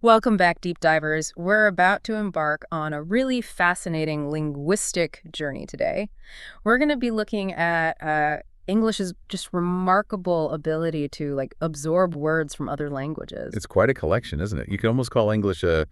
Welcome back, deep divers. We're about to embark on a really fascinating linguistic journey today. We're going to be looking at English's just remarkable ability to absorb words from other languages. It's quite a collection, isn't it? You can almost call English a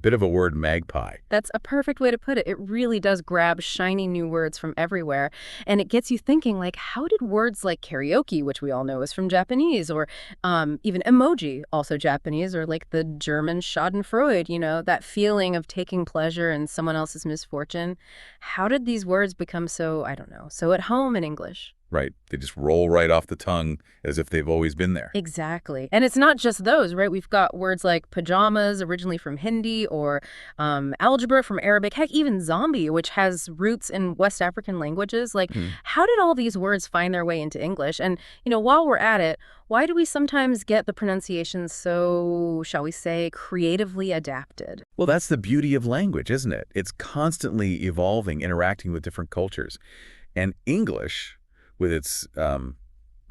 bit of a word magpie. That's a perfect way to put it. It really does grab shiny new words from everywhere. And it gets you thinking, how did words like karaoke, which we all know is from Japanese, or even emoji, also Japanese, or like the German schadenfreude, that feeling of taking pleasure in someone else's misfortune. How did these words become so, I don't know, so at home in English? Right. They just roll right off the tongue as if they've always been there. Exactly. And it's not just those, right? We've got words like pajamas, originally from Hindi, or algebra from Arabic, heck, even zombie, which has roots in West African languages. Hmm. How did all these words find their way into English? And, while we're at it, why do we sometimes get the pronunciation so, shall we say, creatively adapted? Well, that's the beauty of language, isn't it? It's constantly evolving, interacting with different cultures. And English, with its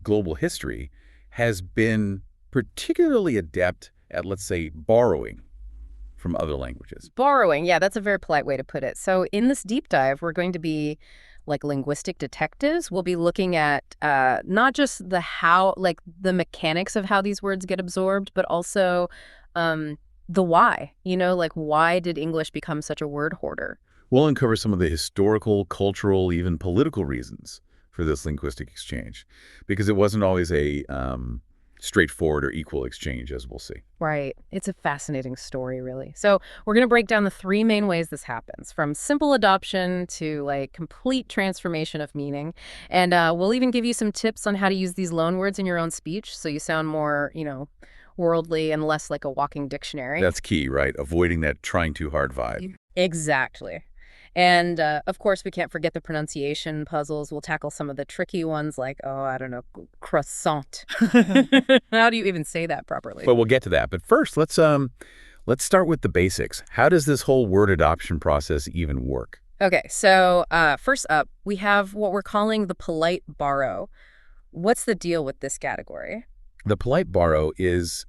global history, has been particularly adept at, let's say, borrowing from other languages. Borrowing, yeah, that's a very polite way to put it. So in this deep dive, we're going to be like linguistic detectives. We'll be looking at not just the mechanics of how these words get absorbed, but also the why. Why did English become such a word hoarder? We'll uncover some of the historical, cultural, even political reasons for this linguistic exchange, because it wasn't always a straightforward or equal exchange, as we'll see. Right. It's a fascinating story, really. So we're going to break down the three main ways this happens, from simple adoption to complete transformation of meaning. And we'll even give you some tips on how to use these loan words in your own speech so you sound more, worldly and less like a walking dictionary. That's key, right? Avoiding that trying too hard vibe. Exactly. And of course, we can't forget the pronunciation puzzles. We'll tackle some of the tricky ones like, oh, I don't know, croissant. How do you even say that properly? But we'll get to that. But first, let's start with the basics. How does this whole word adoption process even work? Okay, so first up, we have what we're calling the polite borrow. What's the deal with this category? The polite borrow is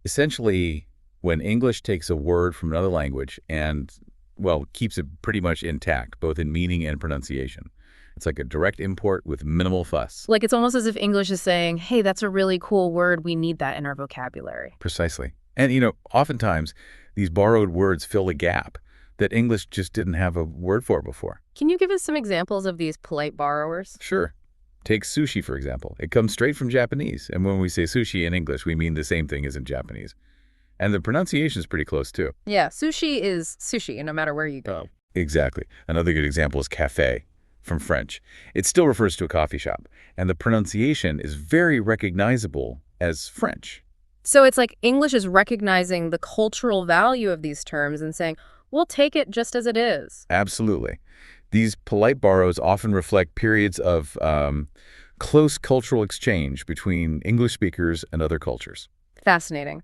essentially when English takes a word from another language and, well, keeps it pretty much intact, both in meaning and pronunciation. It's like a direct import with minimal fuss. Like it's almost as if English is saying, hey, that's a really cool word. We need that in our vocabulary. Precisely. And, oftentimes these borrowed words fill a gap that English just didn't have a word for before. Can you give us some examples of these polite borrowers? Sure. Take sushi, for example. It comes straight from Japanese. And when we say sushi in English, we mean the same thing as in Japanese. And the pronunciation is pretty close, too. Yeah, sushi is sushi, no matter where you go. Exactly. Another good example is café from French. It still refers to a coffee shop, and the pronunciation is very recognizable as French. So it's like English is recognizing the cultural value of these terms and saying, we'll take it just as it is. Absolutely. These polite borrows often reflect periods of close cultural exchange between English speakers and other cultures. Fascinating.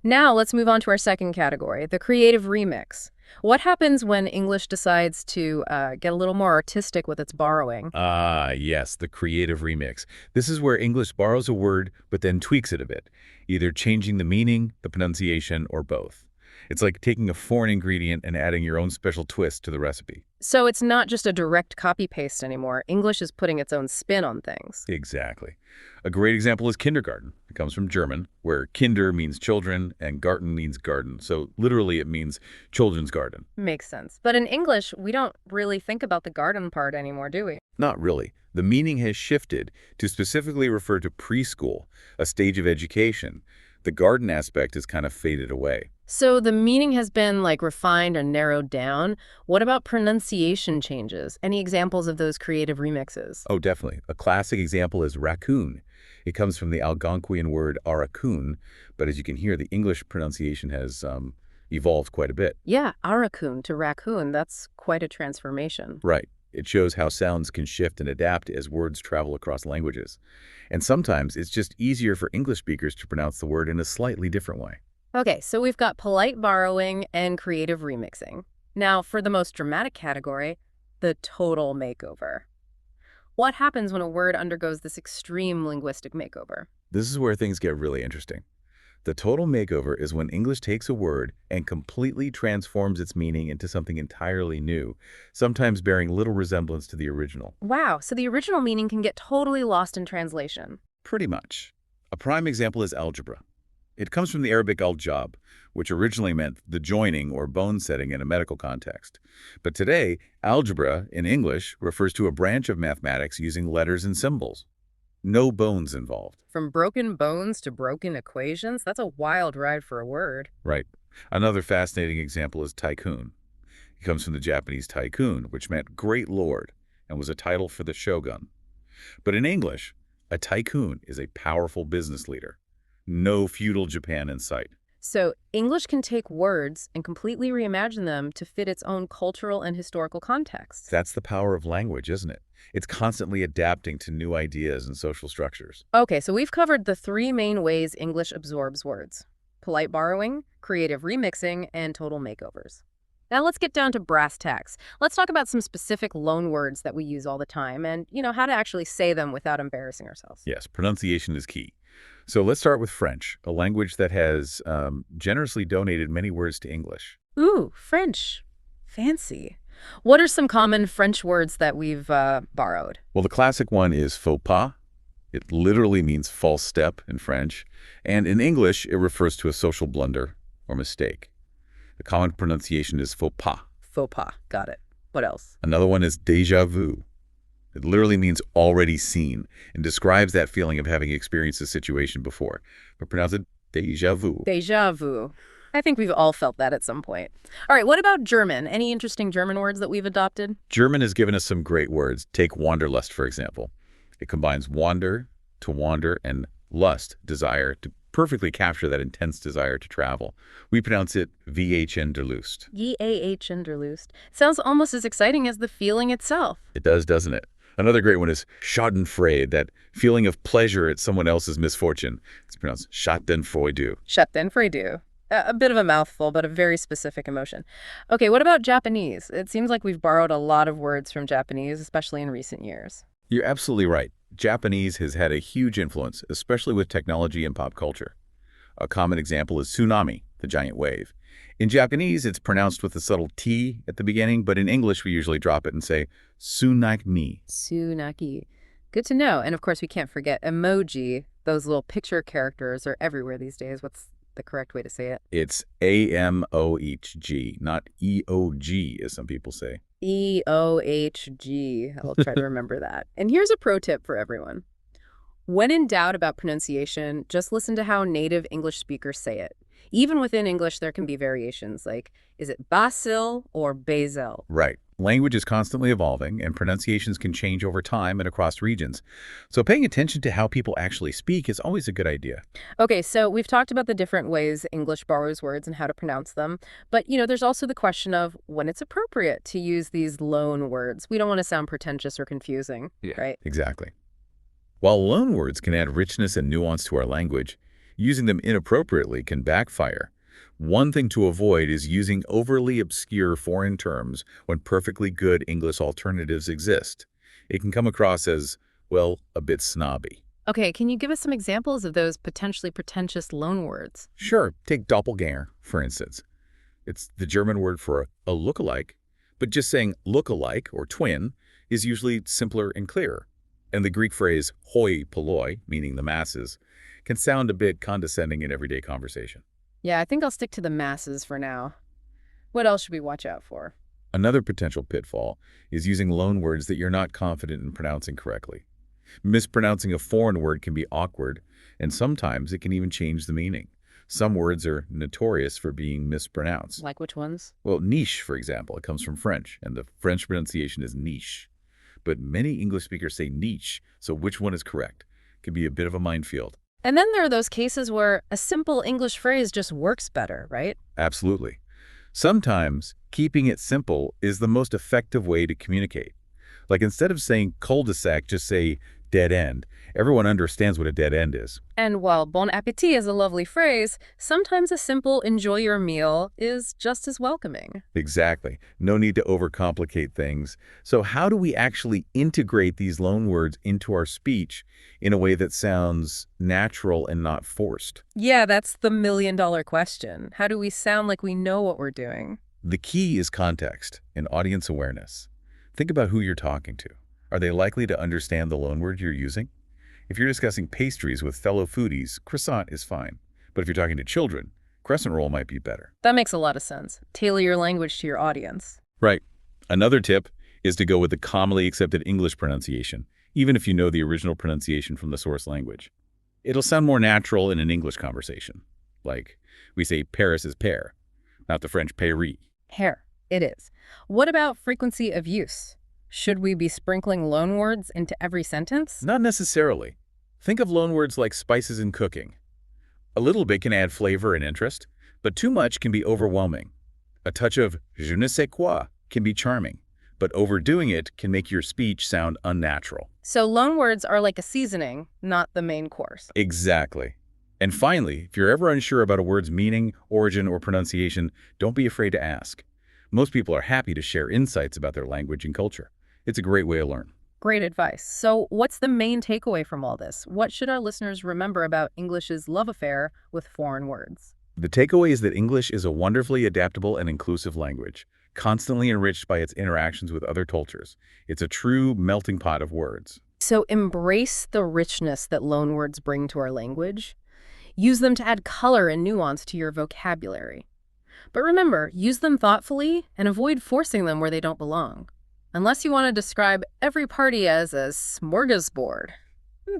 Now let's move on to our second category, the creative remix. What happens when English decides to get a little more artistic with its borrowing? Ah, yes, the creative remix. This is where English borrows a word but then tweaks it a bit, either changing the meaning, the pronunciation, or both. It's like taking a foreign ingredient and adding your own special twist to the recipe. So it's not just a direct copy-paste anymore. English is putting its own spin on things. Exactly. A great example is kindergarten. It comes from German, where kinder means children and garten means garden. So literally it means children's garden. Makes sense. But in English, we don't really think about the garden part anymore, do we? Not really. The meaning has shifted to specifically refer to preschool, a stage of education. The garden aspect has kind of faded away. So the meaning has been refined or narrowed down. What about pronunciation changes? Any examples of those creative remixes? Oh, definitely. A classic example is raccoon. It comes from the Algonquian word arakun, but as you can hear, the English pronunciation has evolved quite a bit. Yeah, arakun to raccoon. That's quite a transformation. Right. It shows how sounds can shift and adapt as words travel across languages. And sometimes it's just easier for English speakers to pronounce the word in a slightly different way. Okay, so we've got polite borrowing and creative remixing. Now, for the most dramatic category, the total makeover. What happens when a word undergoes this extreme linguistic makeover? This is where things get really interesting. The total makeover is when English takes a word and completely transforms its meaning into something entirely new, sometimes bearing little resemblance to the original. Wow, so the original meaning can get totally lost in translation. Pretty much. A prime example is algebra. It comes from the Arabic al-jab, which originally meant the joining or bone setting in a medical context. But today, algebra, in English, refers to a branch of mathematics using letters and symbols. No bones involved. From broken bones to broken equations, that's a wild ride for a word. Right. Another fascinating example is tycoon. It comes from the Japanese tycoon, which meant great lord, and was a title for the shogun. But in English, a tycoon is a powerful business leader. No feudal Japan in sight. So English can take words and completely reimagine them to fit its own cultural and historical context. That's the power of language, isn't it? It's constantly adapting to new ideas and social structures. Okay, so we've covered the three main ways English absorbs words: polite borrowing, creative remixing, and total makeovers. Now let's get down to brass tacks. Let's talk about some specific loan words that we use all the time and, how to actually say them without embarrassing ourselves. Yes, pronunciation is key. So let's start with French, a language that has generously donated many words to English. Ooh, French. Fancy. What are some common French words that we've borrowed? Well, the classic one is faux pas. It literally means false step in French. And in English, it refers to a social blunder or mistake. The common pronunciation is faux pas. Faux pas. Got it. What else? Another one is déjà vu. It literally means already seen and describes that feeling of having experienced a situation before. But pronounce it déjà vu. Déjà vu. I think we've all felt that at some point. All right, what about German? Any interesting German words that we've adopted? German has given us some great words. Take Wanderlust, for example. It combines wander, to wander, and lust, desire, to perfectly capture that intense desire to travel. We pronounce it Vhnderlust. Vhnderlust. Sounds almost as exciting as the feeling itself. It does, doesn't it? Another great one is Schadenfreude, that feeling of pleasure at someone else's misfortune. It's pronounced Schadenfreude. Schadenfreude. A bit of a mouthful, but a very specific emotion. Okay, what about Japanese? It seems like we've borrowed a lot of words from Japanese, especially in recent years. You're absolutely right. Japanese has had a huge influence, especially with technology and pop culture. A common example is tsunami, the giant wave. In Japanese, it's pronounced with a subtle T at the beginning, but in English, we usually drop it and say tsunami. Tsunaki. Good to know. And of course, we can't forget emoji. Those little picture characters are everywhere these days. What's the correct way to say it? It's A-M-O-H-G, not E-O-G, as some people say. E-O-H-G. I'll try to remember that. And here's a pro tip for everyone. When in doubt about pronunciation, just listen to how native English speakers say it. Even within English, there can be variations, like, is it Basil or Basil? Right. Language is constantly evolving, and pronunciations can change over time and across regions. So paying attention to how people actually speak is always a good idea. Okay, so we've talked about the different ways English borrows words and how to pronounce them. But, there's also the question of when it's appropriate to use these loan words. We don't want to sound pretentious or confusing, right? Exactly. While loan words can add richness and nuance to our language, using them inappropriately can backfire. One thing to avoid is using overly obscure foreign terms when perfectly good English alternatives exist. It can come across as, well, a bit snobby. Okay, can you give us some examples of those potentially pretentious loan words? Sure, take doppelganger, for instance. It's the German word for a look-alike, but just saying look-alike or twin is usually simpler and clearer. And the Greek phrase hoi polloi, meaning the masses, can sound a bit condescending in everyday conversation. Yeah, I think I'll stick to the masses for now. What else should we watch out for? Another potential pitfall is using loan words that you're not confident in pronouncing correctly. Mispronouncing a foreign word can be awkward, and sometimes it can even change the meaning. Some words are notorious for being mispronounced. Like which ones? Well, niche, for example, it comes from French, and the French pronunciation is niche. But many English speakers say niche, so which one is correct? Can be a bit of a minefield. And then there are those cases where a simple English phrase just works better, right? Absolutely. Sometimes keeping it simple is the most effective way to communicate. Like instead of saying cul-de-sac, just say dead end. Everyone understands what a dead end is. And while bon appétit is a lovely phrase, sometimes a simple enjoy your meal is just as welcoming. Exactly. No need to overcomplicate things. So how do we actually integrate these loanwords into our speech in a way that sounds natural and not forced? Yeah, that's the million-dollar question. How do we sound like we know what we're doing? The key is context and audience awareness. Think about who you're talking to. Are they likely to understand the loanword you're using? If you're discussing pastries with fellow foodies, croissant is fine. But if you're talking to children, crescent roll might be better. That makes a lot of sense. Tailor your language to your audience. Right. Another tip is to go with the commonly accepted English pronunciation, even if you know the original pronunciation from the source language. It'll sound more natural in an English conversation. Like, we say Paris is pear, not the French Paris. Hair. It is. What about frequency of use? Should we be sprinkling loanwords into every sentence? Not necessarily. Think of loanwords like spices in cooking. A little bit can add flavor and interest, but too much can be overwhelming. A touch of je ne sais quoi can be charming, but overdoing it can make your speech sound unnatural. So loanwords are like a seasoning, not the main course. Exactly. And finally, if you're ever unsure about a word's meaning, origin, or pronunciation, don't be afraid to ask. Most people are happy to share insights about their language and culture. It's a great way to learn. Great advice. So what's the main takeaway from all this? What should our listeners remember about English's love affair with foreign words? The takeaway is that English is a wonderfully adaptable and inclusive language, constantly enriched by its interactions with other cultures. It's a true melting pot of words. So embrace the richness that loanwords bring to our language. Use them to add color and nuance to your vocabulary. But remember, use them thoughtfully and avoid forcing them where they don't belong. Unless you want to describe every party as a smorgasbord.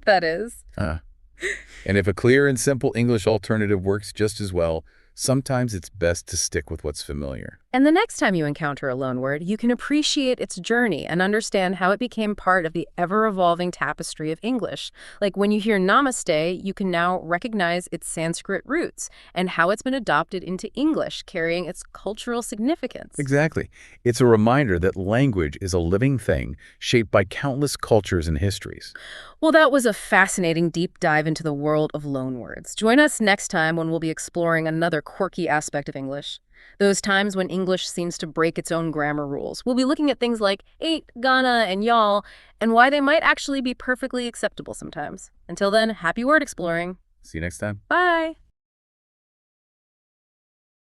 That is. And if a clear and simple English alternative works just as well, sometimes it's best to stick with what's familiar. And the next time you encounter a loanword, you can appreciate its journey and understand how it became part of the ever-evolving tapestry of English. Like when you hear namaste, you can now recognize its Sanskrit roots and how it's been adopted into English, carrying its cultural significance. Exactly. It's a reminder that language is a living thing shaped by countless cultures and histories. Well, that was a fascinating deep dive into the world of loanwords. Join us next time when we'll be exploring another quirky aspect of English. Those times when English seems to break its own grammar rules. We'll be looking at things like ain't, gonna, and y'all, and why they might actually be perfectly acceptable sometimes. Until then, happy word exploring. See you next time. Bye!